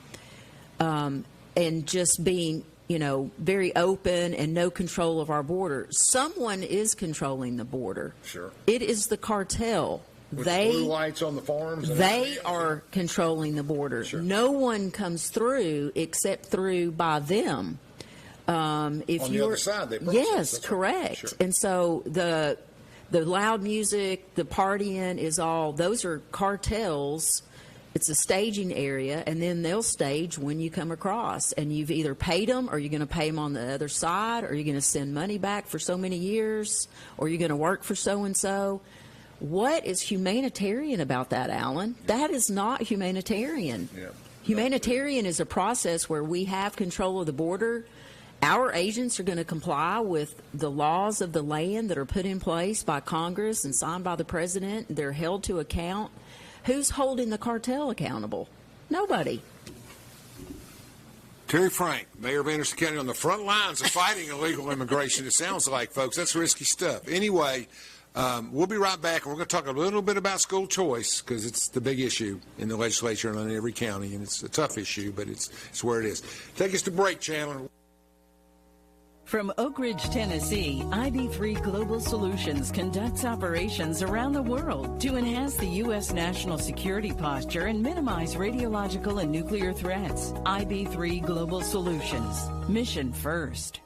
and just being very open and no control of our border. Someone is controlling the border. Sure. It is the cartel. With blue lights on the farms. They are controlling the border. Sure. No one comes through except through by them. If on the other side, they process. Yes, That's correct. Right. Sure. And so the loud music, the partying is all, those are cartels. It's a staging area, and then they'll stage when you come across. And you've either paid them, or you're going to pay them on the other side, or you're going to send money back for so many years, or you're going to work for so-and-so. What is humanitarian about that, Alan? That is not humanitarian. Yeah. Humanitarian is a process where we have control of the border, our agents are going to comply with the laws of the land that are put in place by Congress and signed by the president. They're held to account. Who's holding the cartel accountable? Nobody. Terry Frank, Mayor of Anderson County, on the front lines of fighting illegal immigration. It sounds like, folks. That's risky stuff. Anyway, we'll be right back, and we're going to talk a little bit about school choice because it's the big issue in the legislature and in every county, and it's a tough issue, but it's where it is. Take us to break, Chandler. From Oak Ridge, Tennessee, IB3 Global Solutions conducts operations around the world to enhance the U.S. national security posture and minimize radiological and nuclear threats. IB3 Global Solutions. Mission first.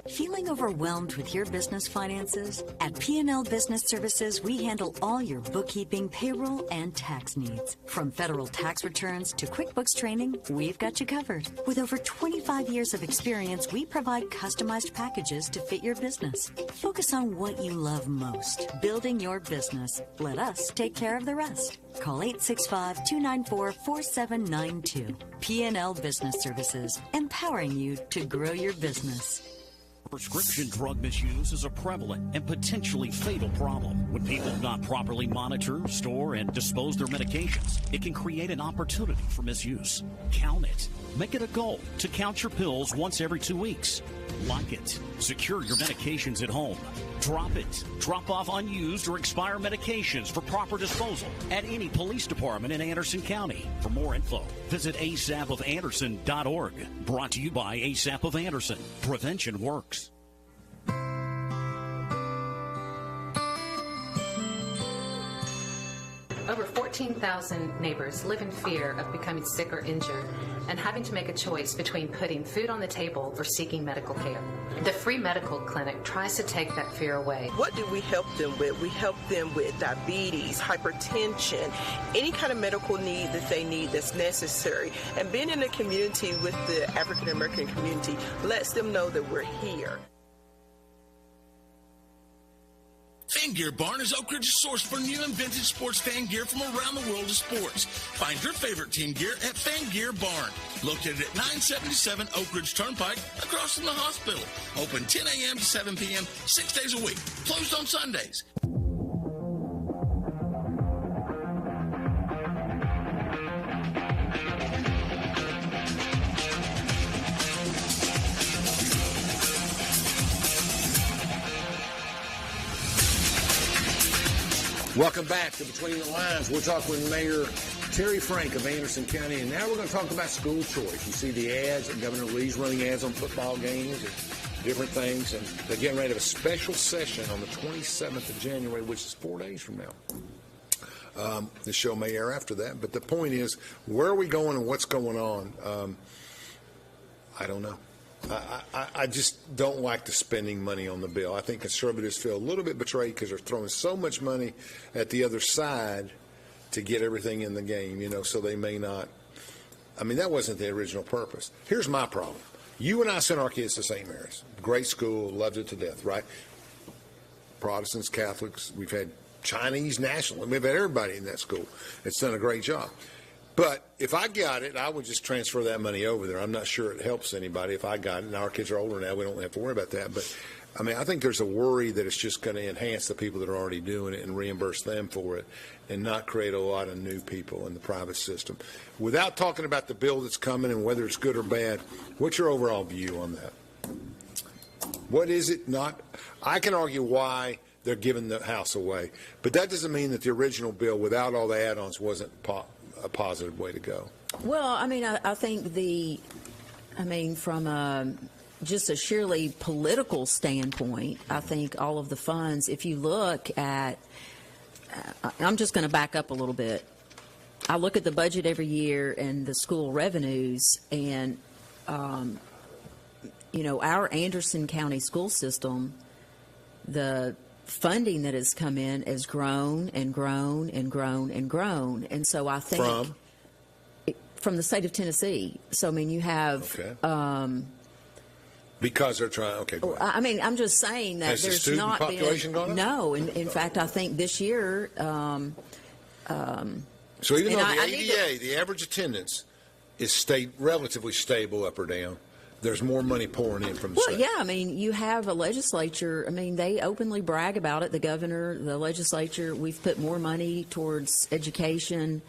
Feeling overwhelmed with your business finances? At P&L Business Services, we handle all your bookkeeping, payroll, and tax needs. From federal tax returns to QuickBooks training, we've got you covered. With over 25 years of experience, we provide customized packages to fit your business. Focus on what you love most, building your business. Let us take care of the rest. Call 865-294-4792. P&L Business Services, empowering you to grow your business. Prescription drug misuse is a prevalent and potentially fatal problem. When people do not properly monitor, store, and dispose their medications, it can create an opportunity for misuse. Count it. Make it a goal to count your pills once every 2 weeks. Like it. Secure your medications at home. Drop it. Drop off unused or expired medications for proper disposal at any police department in Anderson County. For more info, visit asapofanderson.org. Brought to you by ASAP of Anderson. Prevention works. Over 14,000 neighbors live in fear of becoming sick or injured and having to make a choice between putting food on the table or seeking medical care. The free medical clinic tries to take that fear away. What do we help them with? We help them with diabetes, hypertension, any kind of medical need that they need that's necessary. And being in a community with the African American community lets them know that we're here. Fan Gear Barn is Oak Ridge's source for new and vintage sports fan gear from around the world of sports. Find your favorite team gear at Fan Gear Barn, located at 977 Oak Ridge Turnpike, across from the hospital. Open 10 a.m. to 7 p.m., 6 days a week. Closed on Sundays. Welcome back to Between the Lines. We're talking with Mayor Terry Frank of Anderson County, and now we're going to talk about school choice. You see the ads, and Governor Lee's running ads on football games and different things, and they're getting ready to have a special session on the 27th of January, which is 4 days from now. The show may air after that, but the point is, where are we going and what's going on? I don't know. I just don't like the spending money on the bill. I think conservatives feel a little bit betrayed because they're throwing so much money at the other side to get everything in the game, so they may not. I mean, that wasn't the original purpose. Here's my problem. You and I sent our kids to St. Mary's. Great school, loved it to death, right? Protestants, Catholics, we've had Chinese national, we've had everybody in that school. It's done a great job. But if I got it, I would just transfer that money over there. I'm not sure it helps anybody if I got it. Now, our kids are older now. We don't have to worry about that. But, I mean, I think there's a worry that it's just going to enhance the people that are already doing it and reimburse them for it and not create a lot of new people in the private system. Without talking about the bill that's coming and whether it's good or bad, what's your overall view on that? What is it not? I can argue why they're giving the house away. But that doesn't mean that the original bill, without all the add-ons, wasn't a positive way to go. Well, I mean, I think from just a sheerly political standpoint, I think all of the funds, if you look at, I'm just going to back up a little bit. I look at the budget every year and the school revenues, and, our Anderson County school system, the funding that has come in has grown and grown and grown and grown. And so I think from the state of Tennessee. So, I mean, you have because they're trying. Okay. Go ahead. I mean, I'm just saying that has there's the student not population been gone up? No. In fact, I think this year. So even though the ADA, the average attendance is relatively stable up or down, there's more money pouring in from the Well, state. yeah, I mean, you have a legislature. I mean, they openly brag about it. The governor, the legislature, we've put more money towards education,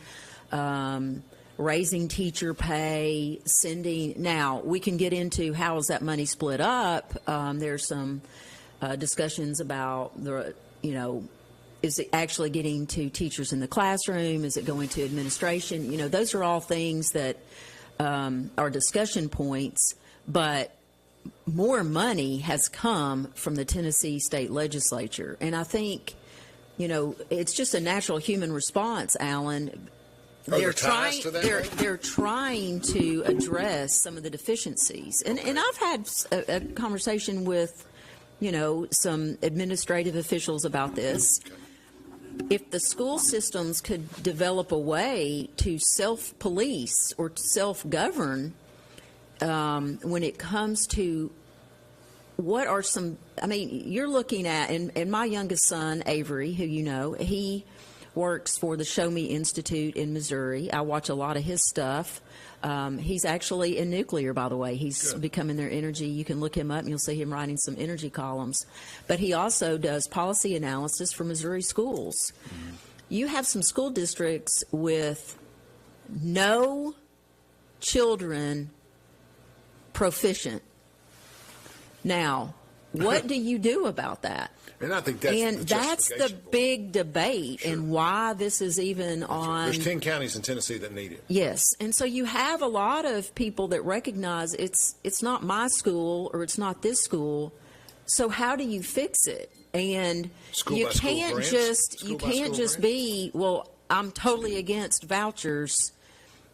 raising teacher pay, sending. Now, we can get into how is that money split up. There's some discussions about is it actually getting to teachers in the classroom? Is it going to administration? Those are all things that are discussion points. But more money has come from the Tennessee state legislature. And I think, it's just a natural human response, Alan. They're trying to address some of the deficiencies. And I've had a conversation with, some administrative officials about this. If the school systems could develop a way to self-police or self-govern when it comes to what are some, you're looking at, and my youngest son, Avery, who he works for the Show Me Institute in Missouri. I watch a lot of his stuff. He's actually in nuclear, by the way. He's becoming their energy. You can look him up and you'll see him writing some energy columns. But he also does policy analysis for Missouri schools. Mm-hmm. You have some school districts with no children proficient. Now, what do you do about that? And I think that's the big debate and why this is even on. There's 10 counties in Tennessee that need it. Yes, and so you have a lot of people that recognize it's not my school or it's not this school. So how do you fix it? And you can't just be, well, I'm totally against vouchers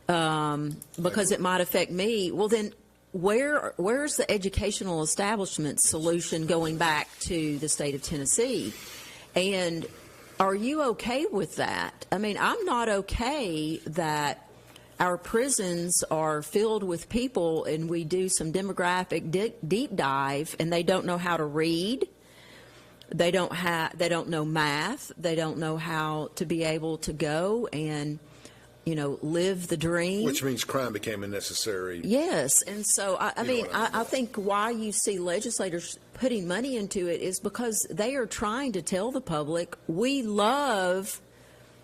because it might affect me. Well, then where's the educational establishment solution going back to the state of Tennessee? And are you okay with that? I'm not okay that our prisons are filled with people and we do some demographic deep dive and they don't know how to read. They don't know math. They don't know how to be able to go and live the dream. Which means crime became unnecessary. Yes. And so, I think why you see legislators putting money into it is because they are trying to tell the public, we love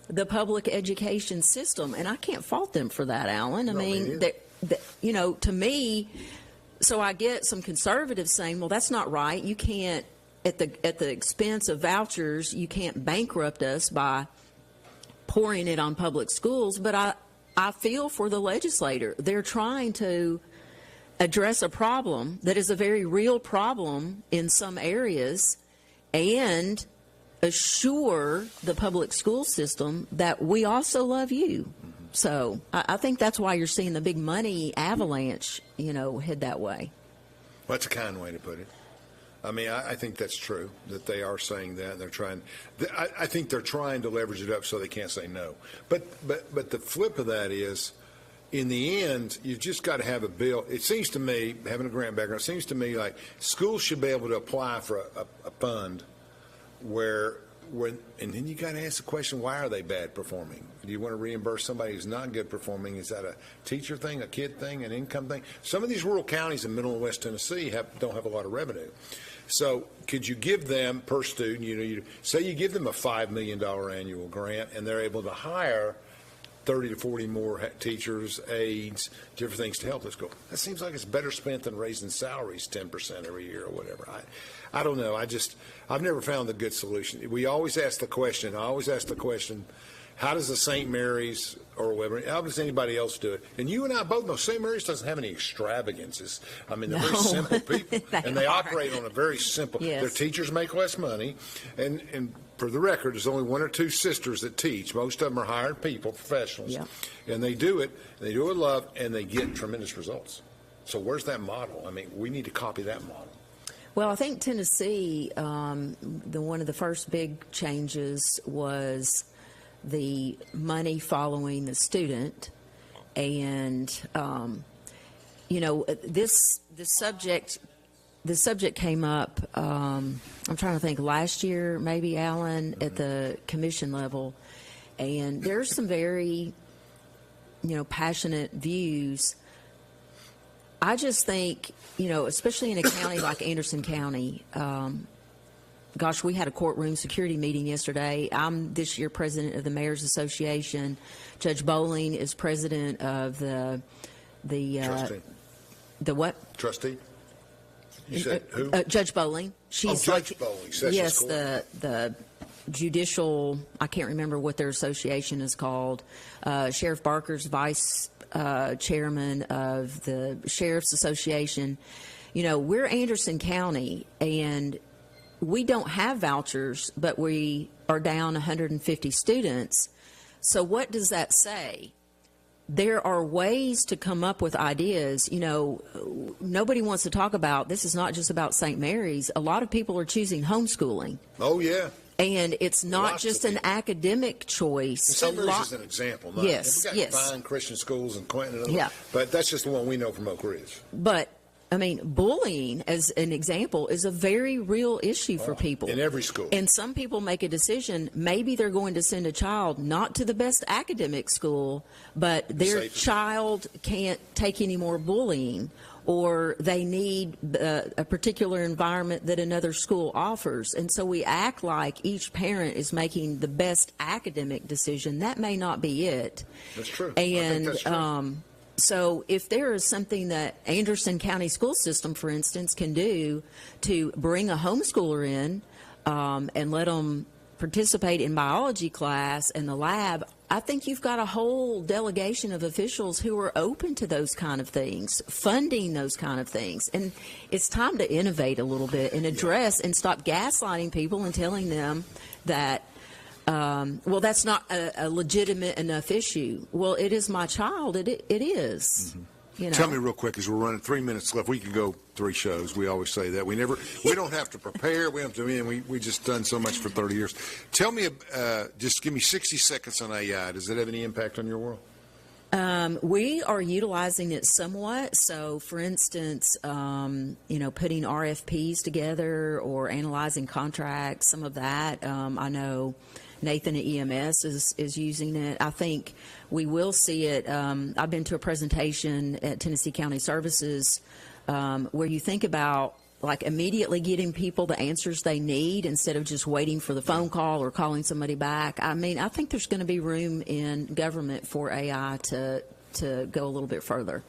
the public education system. And I can't fault them for that, Alan. To me, so I get some conservatives saying, well, that's not right. You can't, at the expense of vouchers, you can't bankrupt us by pouring it on public schools, but I feel for the legislator. They're trying to address a problem that is a very real problem in some areas and assure the public school system that we also love you. So I think that's why you're seeing the big money avalanche, head that way. Well, that's a kind way to put it. I think that's true, that they are saying that. They're trying. I think they're trying to leverage it up so they can't say no. But the flip of that is, in the end, you've just got to have a bill. It seems to me, having a grant background, it seems to me like schools should be able to apply for a fund and then you got to ask the question, why are they bad performing? Do you want to reimburse somebody who's not good performing? Is that a teacher thing, a kid thing, an income thing? Some of these rural counties in Middle and West Tennessee don't have a lot of revenue. So could you give them per student, you say you give them a $5 million annual grant and they're able to hire 30 to 40 more teachers, aides, different things to help us go. That seems like it's better spent than raising salaries 10% every year or whatever. I don't know. I've never found a good solution. We always ask the question. How does the St. Mary's or whatever, how does anybody else do it? And you and I both know St. Mary's doesn't have any extravagances. They're very simple people. And they operate on a very simple, yes. Their teachers make less money. And for the record, there's only one or two sisters that teach. Most of them are hired people, professionals. Yeah. And they do it with love, and they get tremendous results. So where's that model? We need to copy that model. Well, I think Tennessee, one of the first big changes was the money following the student, and this subject came up. I'm trying to think last year, maybe Alan, at the commission level, and there's some very passionate views. I just think, especially in a county like Anderson County, gosh, we had a courtroom security meeting yesterday. I'm this year president of the Mayor's Association. Judge Bowling is president of the Trustee. The what? Trustee? You said who? Judge Bowling. She's Judge Bowling. Sessions yes, Court. the judicial. I can't remember what their association is called. Sheriff Barker's vice chairman of the Sheriff's Association. We're Anderson County, and we don't have vouchers, but we are down 150 students. So what does that say? There are ways to come up with ideas. Nobody wants to talk about, this is not just about St. Mary's. A lot of people are choosing homeschooling. Oh, yeah. And it's not Lots just of an people. academic choice. St. Mary's is an example. Yes, We've got yes. fine Christian schools in Clinton. And Yeah. But that's just the one we know from Oak Ridge. But bullying, as an example, is a very real issue for people. In every school. And some people make a decision, maybe they're going to send a child not to the best academic school, but their Safe. child can't take any more bullying, or they need a particular environment that another school offers. And so we act like each parent is making the best academic decision. That may not be it. That's true. And I think that's true. so if there is something that Anderson County school system, for instance, can do to bring a homeschooler in and let them participate in biology class and the lab, I think you've got a whole delegation of officials who are open to those kind of things, funding those kind of things. And it's time to innovate a little bit and address and stop gaslighting people and telling them that that's not a legitimate enough issue. Well, it is my child. It is. Tell me real quick, as we're running 3 minutes left, we can go 3 shows. We always say that. We don't have to prepare. We have to, we just done so much for 30 years. Tell me, just give me 60 seconds on AI. Does it have any impact on your world? We are utilizing it somewhat. So, for instance, putting RFPs together or analyzing contracts, some of that. I know Nathan at EMS is using it. I think we will see it. I've been to a presentation at Tennessee County Services where you think about like immediately getting people the answers they need instead of just waiting for the phone call or calling somebody back. I think there's going to be room in government for AI to go a little bit further.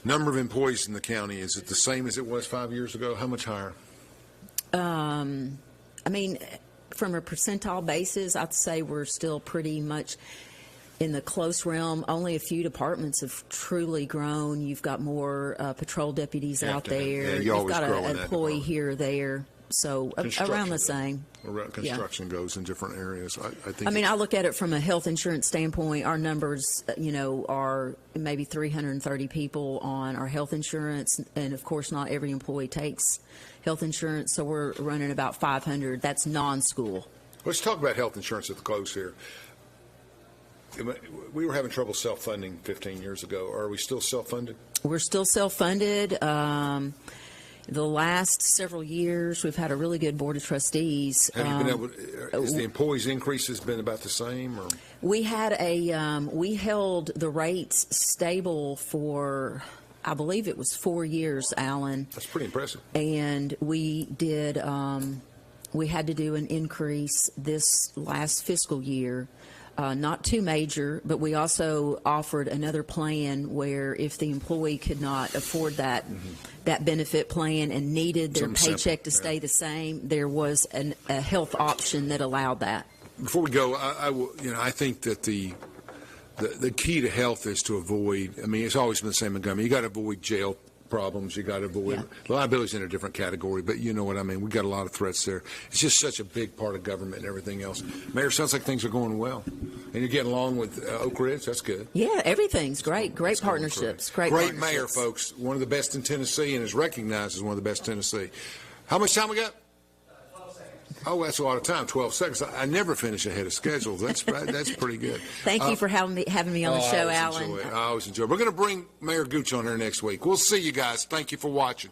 Number of employees in the county, is it the same as it was 5 years ago? How much higher? From a percentile basis, I'd say we're still pretty much in the close realm. Only a few departments have truly grown. You've got more patrol deputies out there. You've got an employee here or there. So around the same. Construction goes in different areas. I look at it from a health insurance standpoint. Our numbers, are maybe 330 people on our health insurance. And, of course, not every employee takes health insurance. So we're running about 500. That's non-school. Let's talk about health insurance at the close here. We were having trouble self-funding 15 years ago. Are we still self-funded? We're still self-funded. The last several years, we've had a really good board of trustees. Have you been able? Has the employees' increases been about the same? Or? We had we held the rates stable for, I believe it was 4 years, Alan. That's pretty impressive. And we did. We had to do an increase this last fiscal year. Not too major, but we also offered another plan where if the employee could not afford that benefit plan and needed their paycheck to stay the same, there was a health option that allowed that. Before we go, I think that the key to health is to avoid. It's always been the same in Montgomery. You got to avoid jail problems. You got to avoid liabilities in a different category, but you know what I mean. We got a lot of threats there. It's just such a big part of government and everything else. Mayor, sounds like things are going well, and you're getting along with Oak Ridge. That's good. Yeah, everything's great. Great partnerships. Great mayor, folks. One of the best in Tennessee, and is recognized as one of the best in Tennessee. How much time we got? 12 seconds. Oh, that's a lot of time. 12 seconds. I never finish ahead of schedule. That's pretty good. Thank you for having me on the show, Alan. I always enjoy it. We're going to bring Mayor Gooch on here next week. We'll see you guys. Thank you for watching.